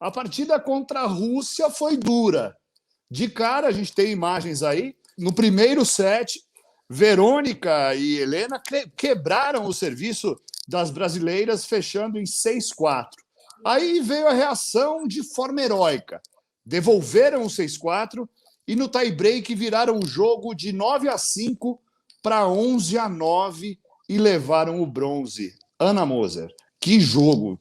A partida contra a Rússia foi dura. De cara, a gente tem imagens aí. No primeiro set, Verônica e Helena quebraram o serviço das brasileiras, fechando em 6-4. Aí veio a reação de forma heróica. Devolveram o 6-4 e no tie-break viraram o jogo de 9-5 para 11-9 e levaram o bronze. Ana Moser, que jogo!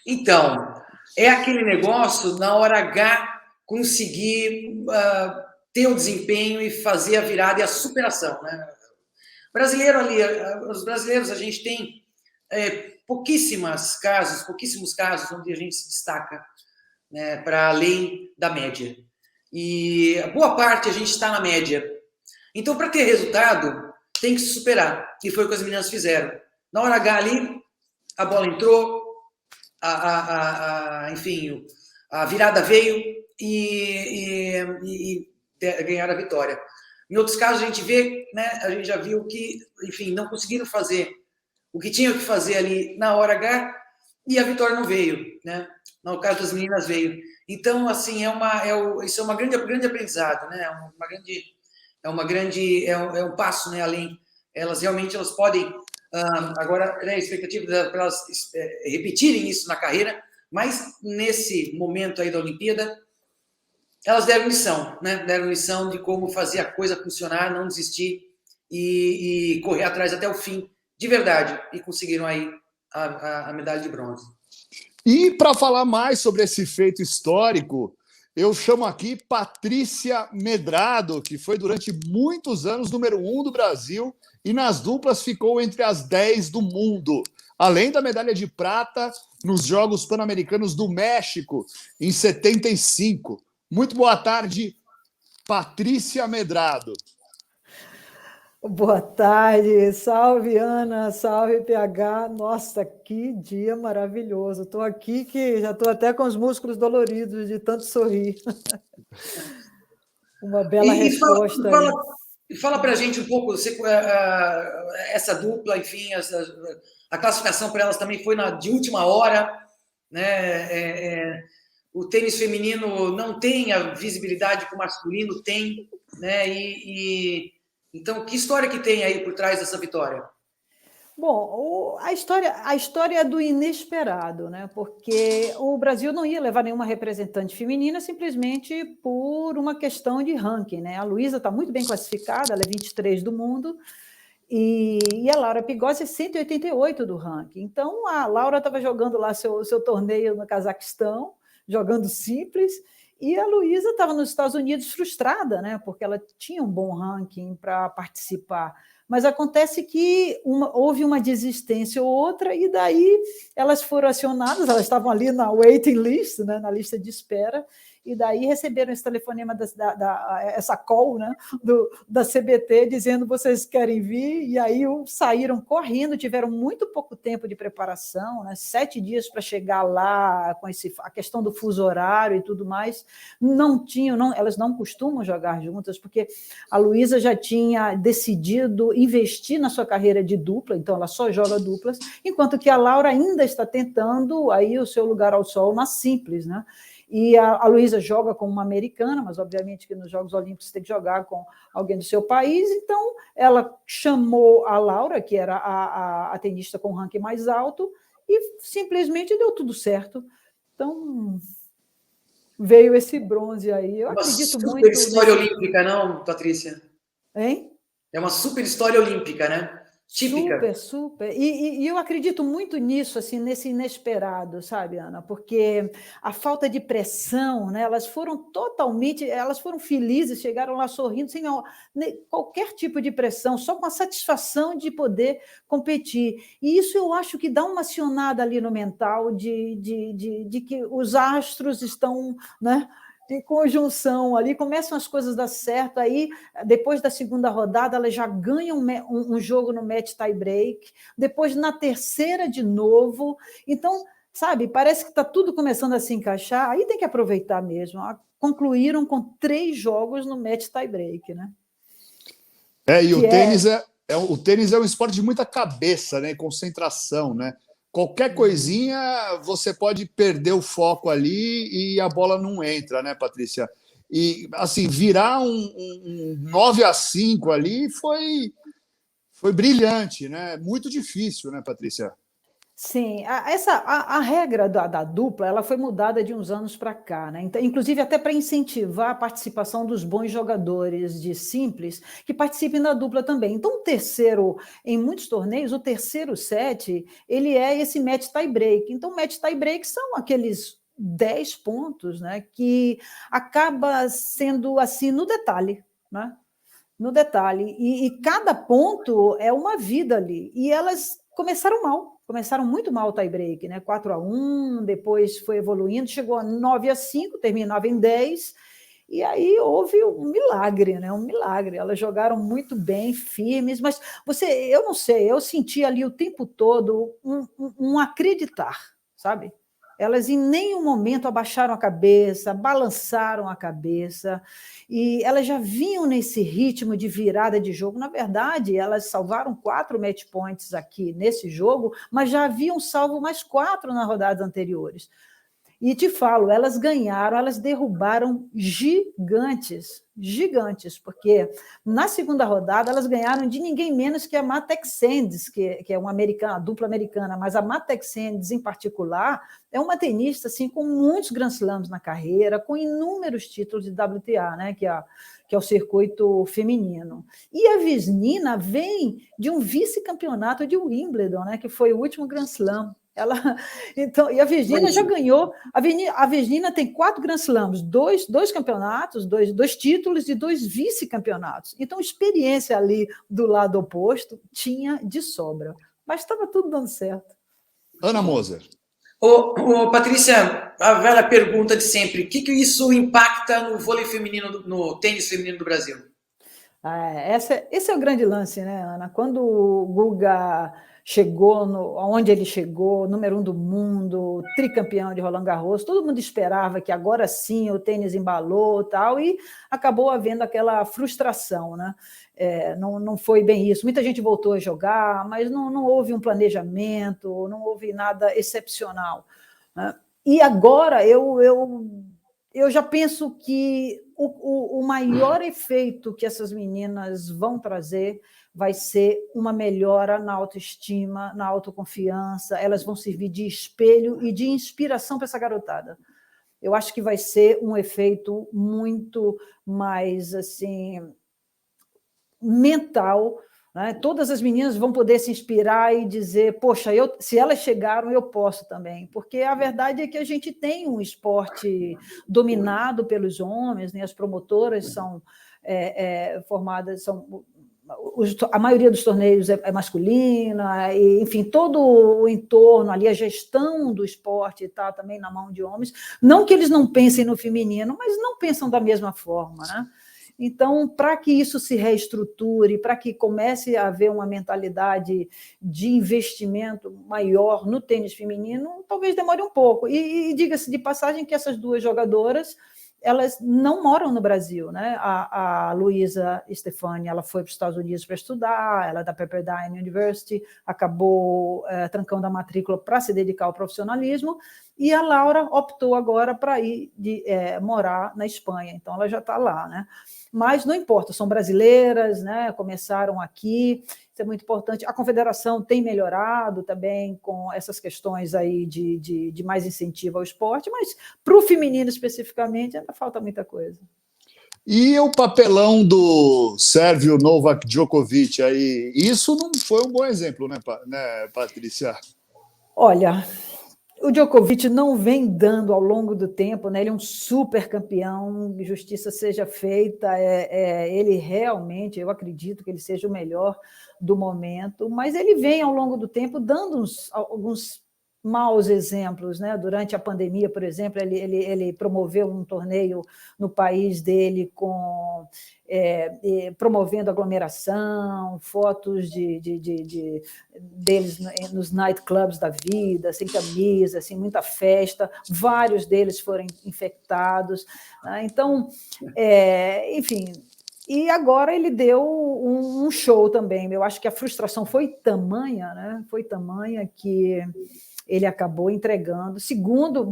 Então, é aquele negócio, na hora H, conseguir ter o desempenho e fazer a virada e a superação, né? Brasileiro ali, os brasileiros, a gente tem pouquíssimos casos onde a gente se destaca, né, para além da média. E a boa parte a gente está na média. Então, para ter resultado, tem que se superar. E foi o que as meninas fizeram. Na hora H ali, a bola entrou, enfim, a virada veio e ganharam a vitória. Em outros casos, a gente vê, né, a gente já viu que, enfim, não conseguiram fazer o que tinham que fazer ali na hora H e a vitória não veio, né? No caso das meninas veio. Então, assim, isso é uma grande aprendizado, né? É um passo, né, além. Elas podem agora, né, a expectativa para elas repetirem isso na carreira, mas nesse momento aí da Olimpíada, elas deram lição, né? Deram lição de como fazer a coisa funcionar, não desistir e correr atrás até o fim, de verdade, e conseguiram aí a medalha de bronze. E para falar mais sobre esse feito histórico, eu chamo aqui Patrícia Medrado, que foi durante muitos anos número 1 do Brasil e nas duplas ficou entre as 10 do mundo. Além da medalha de prata nos Jogos Pan-Americanos do México, em 75. Muito boa tarde, Patrícia Medrado. Boa tarde, salve Ana, salve PH. Nossa, que dia maravilhoso. Estou aqui que já estou até com os músculos doloridos de tanto sorrir. Uma bela resposta. Fala para a gente um pouco, essa dupla, enfim, a classificação para elas também foi de última hora, né? O tênis feminino não tem a visibilidade que o masculino tem, né? Então, que história que tem aí por trás dessa vitória? Bom, a história é do inesperado, né? Porque o Brasil não ia levar nenhuma representante feminina simplesmente por uma questão de ranking, né? A Luísa está muito bem classificada, ela é 23 do mundo, e a Laura Pigossi é 188 do ranking. Então, a Laura estava jogando lá seu torneio no Cazaquistão, jogando simples, e a Luísa estava nos Estados Unidos frustrada, né? Porque ela tinha um bom ranking para participar. Mas acontece que houve uma desistência ou outra, e daí elas foram acionadas, elas estavam ali na waiting list, né, na lista de espera, e daí receberam esse telefonema, essa call, né, da CBT, dizendo: vocês querem vir? E aí saíram correndo, tiveram muito pouco tempo de preparação, né, 7 dias para chegar lá, com a questão do fuso horário e tudo mais. Elas não costumam jogar juntas, porque a Luísa já tinha decidido investir na sua carreira de dupla, então ela só joga duplas, enquanto que a Laura ainda está tentando aí o seu lugar ao sol na simples, né? E a Luísa joga com uma americana, mas obviamente que nos Jogos Olímpicos tem que jogar com alguém do seu país, então ela chamou a Laura, que era a tenista com o ranking mais alto, e simplesmente deu tudo certo. Então, veio esse bronze aí. Eu acredito muito... Super história olímpica, não, Patrícia? Hein? É uma super história olímpica, né? Típica. Super. E eu acredito muito nisso, assim, nesse inesperado, sabe, Ana? Porque a falta de pressão, né? Elas foram felizes, chegaram lá sorrindo, sem qualquer tipo de pressão, só com a satisfação de poder competir. E isso eu acho que dá uma acionada ali no mental de que os astros estão, né, de conjunção ali, começam as coisas a dar certo, aí depois da segunda rodada elas já ganham um jogo no match tie break, depois na terceira de novo, então, sabe, parece que está tudo começando a se encaixar, aí tem que aproveitar mesmo. Concluíram com 3 jogos no match tie break, né? E o tênis é um esporte de muita cabeça, né? Concentração, né? qualquer coisinha você pode perder o foco ali e a bola não entra, né, Patrícia? E, assim, virar um 9-5 ali foi brilhante, né? Muito difícil, né, Patrícia? Sim, a regra da dupla ela foi mudada de uns anos para cá, né? Então, inclusive até para incentivar a participação dos bons jogadores de simples que participem da dupla também. Então, em muitos torneios, o terceiro set ele é esse match tie break. Então, match tie break são aqueles 10 pontos, né? Que acaba sendo assim no detalhe, né? No detalhe. E cada ponto é uma vida ali. E elas começaram muito mal o tie-break, né? 4-1, depois foi evoluindo, chegou a 9-5, terminava em 10, e aí houve um milagre, né? Um milagre. Elas jogaram muito bem, firmes, mas eu não sei, eu senti ali o tempo todo um acreditar, sabe? Elas em nenhum momento abaixaram a cabeça, balançaram a cabeça, e elas já vinham nesse ritmo de virada de jogo. Na verdade, elas salvaram 4 match points aqui nesse jogo, mas já haviam salvo mais 4 nas rodadas anteriores. E te falo, elas ganharam, elas derrubaram gigantes, porque na segunda rodada elas ganharam de ninguém menos que a Matek Sands, que é uma americana, a dupla americana, mas a Matek Sands em particular é uma tenista assim, com muitos Grand Slams na carreira, com inúmeros títulos de WTA, né, que é o circuito feminino. E a Vesnina vem de um vice-campeonato de Wimbledon, né, que foi o último Grand Slam. Então, e a Vesnina já ganhou. A Vesnina tem 4 Grand Slams, 2 campeonatos, 2 títulos e 2 vice-campeonatos. Então, experiência ali do lado oposto tinha de sobra. Mas estava tudo dando certo. Ana Moser. Patrícia, a velha pergunta de sempre: o que isso impacta no vôlei feminino, no tênis feminino do Brasil? Esse é o grande lance, né, Ana? Quando o Guga chegou onde ele chegou, número 1 do mundo, tricampeão de Roland Garros, todo mundo esperava que agora sim o tênis embalou tal, e acabou havendo aquela frustração, né? Não foi bem isso. Muita gente voltou a jogar, mas não houve um planejamento, não houve nada excepcional, né? E agora eu já penso que o maior efeito que essas meninas vão trazer vai ser uma melhora na autoestima, na autoconfiança, elas vão servir de espelho e de inspiração para essa garotada. Eu acho que vai ser um efeito muito mais assim, mental, né? Todas as meninas vão poder se inspirar e dizer, poxa, se elas chegaram, eu posso também. Porque a verdade é que a gente tem um esporte dominado pelos homens, né? As promotoras são formadas, a maioria dos torneios é masculina, e, enfim, todo o entorno ali, a gestão do esporte está também na mão de homens. Não que eles não pensem no feminino, mas não pensam da mesma forma, né? Então, para que isso se reestruture, para que comece a haver uma mentalidade de investimento maior no tênis feminino, talvez demore um pouco. E diga-se de passagem que essas 2 jogadoras, elas não moram no Brasil, né? A Luísa Stefani, ela foi para os Estados Unidos para estudar, ela é da Pepperdine University, acabou trancando a matrícula para se dedicar ao profissionalismo, e a Laura optou agora para ir morar na Espanha, então ela já está lá, né? Mas não importa, são brasileiras, né? Começaram aqui, isso é muito importante. A confederação tem melhorado também com essas questões aí de mais incentivo ao esporte, mas para o feminino especificamente ainda falta muita coisa. E o papelão do Sérvio Novak Djokovic aí, isso não foi um bom exemplo, né, Patrícia? Olha, o Djokovic não vem dando ao longo do tempo, né? Ele é um super campeão, justiça seja feita, ele realmente, eu acredito que ele seja o melhor do momento, mas ele vem ao longo do tempo dando alguns maus exemplos, né? Durante a pandemia, por exemplo, ele promoveu um torneio no país dele promovendo aglomeração, fotos deles nos nightclubs da vida, sem camisa, assim, muita festa, vários deles foram infectados, né? Então, enfim, E agora ele deu um show também. Eu acho que a frustração foi tamanha, né? Foi tamanha que ele acabou entregando. Segundo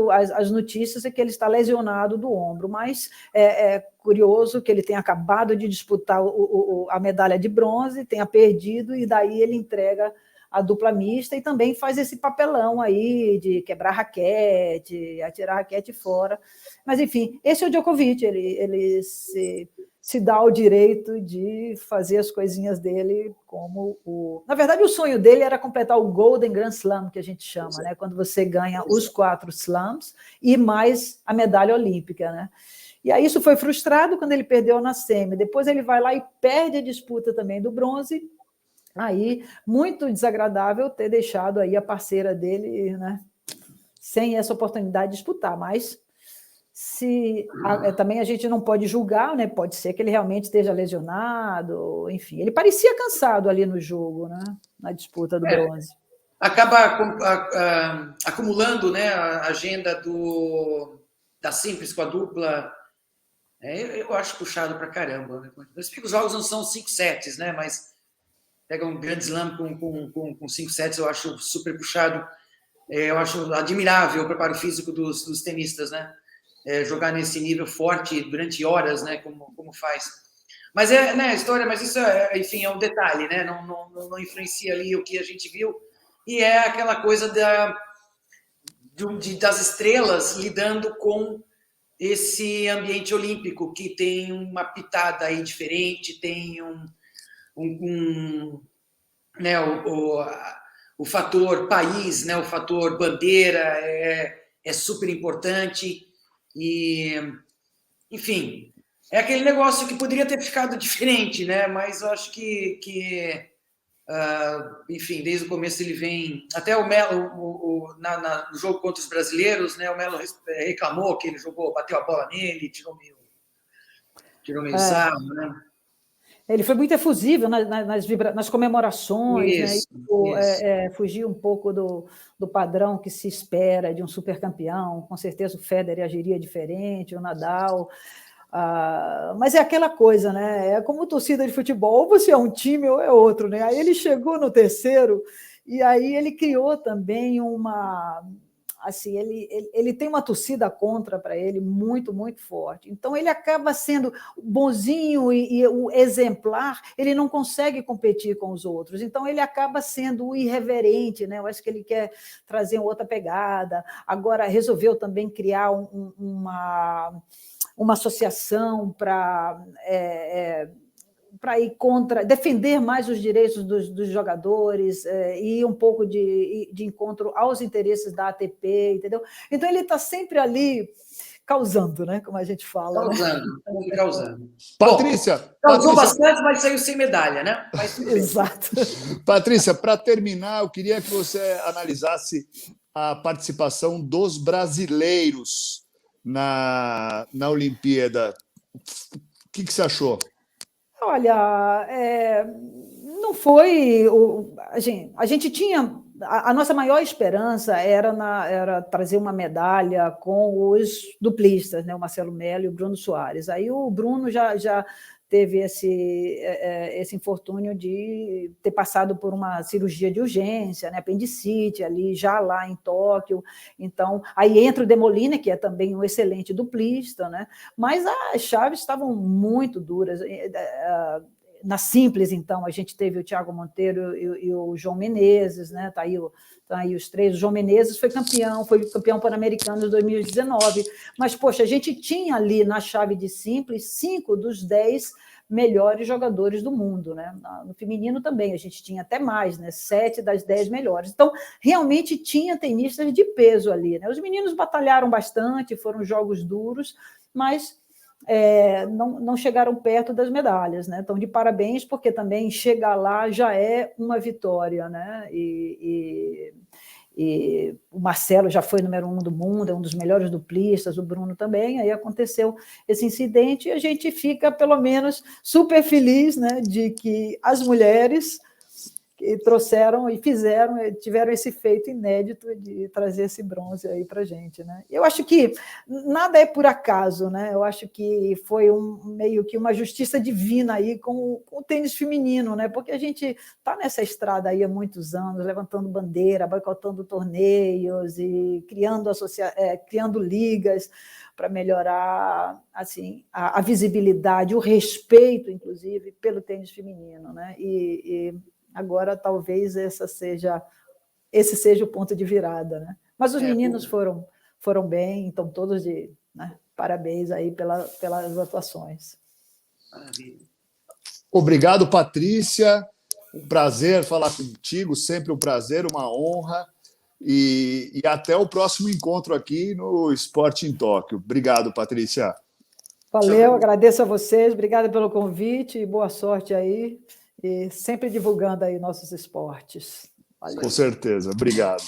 as notícias, é que ele está lesionado do ombro, mas é curioso que ele tenha acabado de disputar a medalha de bronze, tenha perdido, e daí ele entrega a dupla mista e também faz esse papelão aí de quebrar raquete, atirar raquete fora. Mas, enfim, esse é o Djokovic, ele se dá o direito de fazer as coisinhas dele como o... Na verdade, o sonho dele era completar o Golden Grand Slam, que a gente chama, né? Quando você ganha os 4 slams e mais a medalha olímpica, né? E aí isso foi frustrado quando ele perdeu na semi. Depois ele vai lá e perde a disputa também do bronze. Aí, muito desagradável ter deixado aí a parceira dele, né? Sem essa oportunidade de disputar, mas... também a gente não pode julgar, né? Pode ser que ele realmente esteja lesionado, enfim. Ele parecia cansado ali no jogo, né? Na disputa do bronze. Acaba acumulando, né, a agenda da Simples com a dupla. Eu acho puxado pra caramba. Né? Os jogos não são 5 sets, né? Mas pega um Grand Slam com 5 sets, eu acho super puxado. Eu acho admirável o preparo físico dos tenistas, né? Jogar nesse nível forte durante horas, né, como faz. Mas né, a história, mas isso enfim, é um detalhe, né, não influencia ali o que a gente viu, e é aquela coisa das estrelas lidando com esse ambiente olímpico, que tem uma pitada aí diferente, tem né, o fator país, né, o fator bandeira é super importante. E, enfim, é aquele negócio que poderia ter ficado diferente, né? Mas eu acho que enfim, desde o começo ele vem... Até o Melo, no jogo contra os brasileiros, né? O Melo reclamou que ele bateu a bola nele, tirou meio sarro, né? Ele foi muito efusivo nas comemorações, isso, né? Fugiu um pouco do padrão que se espera de um supercampeão. Com certeza o Federer agiria diferente, o Nadal. Mas é aquela coisa, né? É como torcida de futebol, ou você é um time ou é outro, né? Aí ele chegou no terceiro e aí ele criou também uma... Assim, ele tem uma torcida contra para ele muito, muito forte. Então, ele acaba sendo bonzinho e o exemplar, ele não consegue competir com os outros. Então, ele acaba sendo irreverente, né? Eu acho que ele quer trazer outra pegada. Agora, resolveu também criar uma associação para ir contra, defender mais os direitos dos jogadores, e ir um pouco de encontro aos interesses da ATP, entendeu? Então, ele está sempre ali causando, né? Como a gente fala. Causando. Patrícia... Causou bastante, mas saiu sem medalha, né? Exato. Patrícia, para terminar, eu queria que você analisasse a participação dos brasileiros na Olimpíada. O que você achou? Olha, não foi... A gente tinha... A nossa maior esperança era trazer uma medalha com os duplistas, né? O Marcelo Melo e o Bruno Soares. Aí o Bruno já teve esse infortúnio de ter passado por uma cirurgia de urgência, né? Apendicite, ali já lá em Tóquio. Então, aí entra o De Molina, que é também um excelente duplista, né? Mas as chaves estavam muito duras. Na simples, então, a gente teve o Thiago Monteiro e o João Menezes, né? Tá aí os três. O João Menezes foi campeão pan-americano em 2019. Mas, poxa, a gente tinha ali na chave de simples 5 dos 10 melhores jogadores do mundo, né? No feminino também, a gente tinha até mais, né? 7 das 10 melhores. Então, realmente tinha tenistas de peso ali, né? Os meninos batalharam bastante, foram jogos duros, mas não chegaram perto das medalhas, né? Então, de parabéns, porque também chegar lá já é uma vitória, né? E o Marcelo já foi número 1 do mundo, é um dos melhores duplistas, o Bruno também. Aí aconteceu esse incidente e a gente fica, pelo menos, super feliz, né, de que as mulheres e trouxeram e fizeram, tiveram esse feito inédito de trazer esse bronze aí para a gente, né? Eu acho que nada é por acaso, né? Eu acho que foi meio que uma justiça divina aí com o tênis feminino, né? Porque a gente está nessa estrada aí há muitos anos, levantando bandeira, boicotando torneios e criando ligas para melhorar assim a visibilidade, o respeito, inclusive, pelo tênis feminino, né? E agora talvez esse seja o ponto de virada, né? Mas os meninos foram bem, então todos né? Parabéns aí pelas atuações. Maravilha. Obrigado, Patrícia. Um prazer falar contigo, sempre um prazer, uma honra. E até o próximo encontro aqui no Esporte em Tóquio. Obrigado, Patrícia. Valeu, agradeço a vocês, obrigada pelo convite e boa sorte aí, e sempre divulgando aí nossos esportes. Valeu. Com certeza, obrigado.